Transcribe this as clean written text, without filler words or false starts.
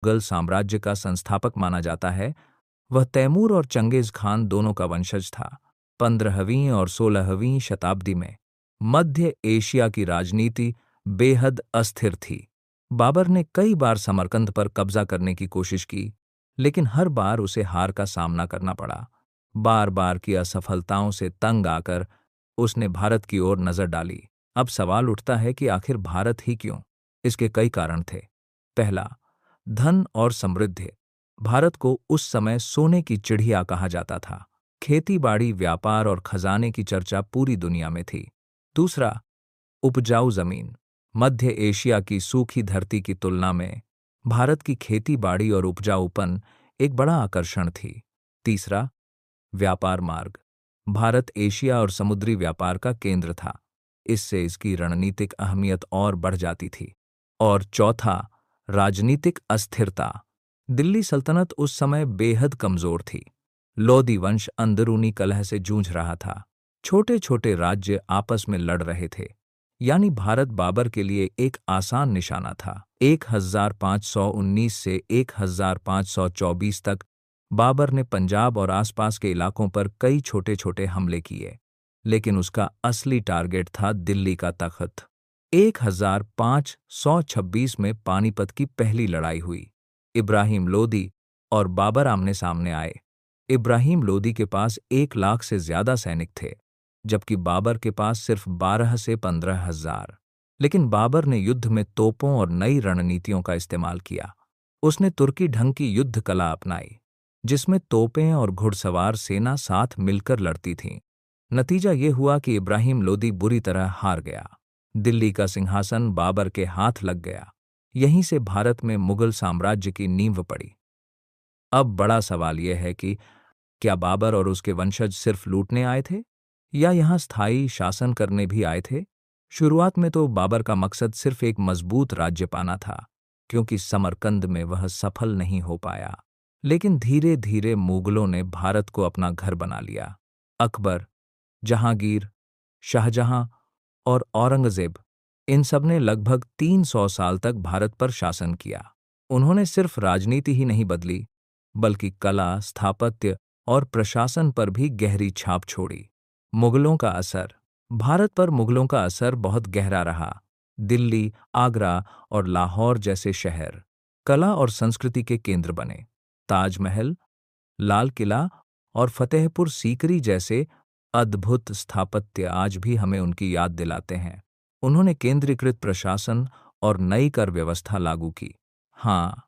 मुगल साम्राज्य का संस्थापक माना जाता है। वह तैमूर और चंगेज खान दोनों का वंशज था। 15वीं और 16वीं शताब्दी में मध्य एशिया की राजनीति बेहद अस्थिर थी। बाबर ने कई बार समरकंद पर कब्जा करने की कोशिश की, लेकिन हर बार उसे हार का सामना करना पड़ा। बार बार की असफलताओं से तंग आकर उसने भारत की ओर नजर डाली। अब सवाल उठता है कि आखिर भारत ही क्यों? इसके कई कारण थे। पहला, धन और समृद्धि। भारत को उस समय सोने की चिड़िया कहा जाता था। खेती-बाड़ी, व्यापार और खजाने की चर्चा पूरी दुनिया में थी। दूसरा, उपजाऊ जमीन। मध्य एशिया की सूखी धरती की तुलना में भारत की खेती-बाड़ी और उपजाऊपन एक बड़ा आकर्षण थी। तीसरा, व्यापार मार्ग। भारत एशिया और समुद्री व्यापार का केंद्र था। इससे इसकी रणनीतिक अहमियत और बढ़ जाती थी। और चौथा, राजनीतिक अस्थिरता। दिल्ली सल्तनत उस समय बेहद कमजोर थी। लोदी वंश अंदरूनी कलह से जूझ रहा था। छोटे छोटे राज्य आपस में लड़ रहे थे। यानी भारत बाबर के लिए एक आसान निशाना था। 1519 से 1524 तक बाबर ने पंजाब और आसपास के इलाकों पर कई छोटे छोटे हमले किए, लेकिन उसका असली टारगेट था दिल्ली का तख्त। 1526 में पानीपत की पहली लड़ाई हुई। इब्राहिम लोदी और बाबर आमने सामने आए। इब्राहिम लोदी के पास 1 लाख से ज्यादा सैनिक थे, जबकि बाबर के पास सिर्फ 12 से 15,000। लेकिन बाबर ने युद्ध में तोपों और नई रणनीतियों का इस्तेमाल किया। उसने तुर्की ढंग की युद्ध कला अपनाई, जिसमें तोपें और घुड़सवार सेना साथ मिलकर लड़ती थीं। नतीजा ये हुआ कि इब्राहिम लोदी बुरी तरह हार गया। दिल्ली का सिंहासन बाबर के हाथ लग गया। यहीं से भारत में मुगल साम्राज्य की नींव पड़ी। अब बड़ा सवाल यह है कि क्या बाबर और उसके वंशज सिर्फ लूटने आए थे, या यहाँ स्थायी शासन करने भी आए थे? शुरुआत में तो बाबर का मकसद सिर्फ एक मजबूत राज्य पाना था, क्योंकि समरकंद में वह सफल नहीं हो पाया। लेकिन धीरे धीरे मुगलों ने भारत को अपना घर बना लिया। अकबर, जहांगीर, शाहजहां और औरंगजेब, इन सब ने लगभग 300 साल तक भारत पर शासन किया। उन्होंने सिर्फ राजनीति ही नहीं बदली, बल्कि कला, स्थापत्य और प्रशासन पर भी गहरी छाप छोड़ी। मुगलों का असर। भारत पर मुगलों का असर बहुत गहरा रहा। दिल्ली, आगरा और लाहौर जैसे शहर कला और संस्कृति के केंद्र बने। ताजमहल, लाल किला और फतेहपुर सीकरी जैसे अद्भुत स्थापत्य आज भी हमें उनकी याद दिलाते हैं। उन्होंने केंद्रीकृत प्रशासन और नई कर व्यवस्था लागू की। हाँ,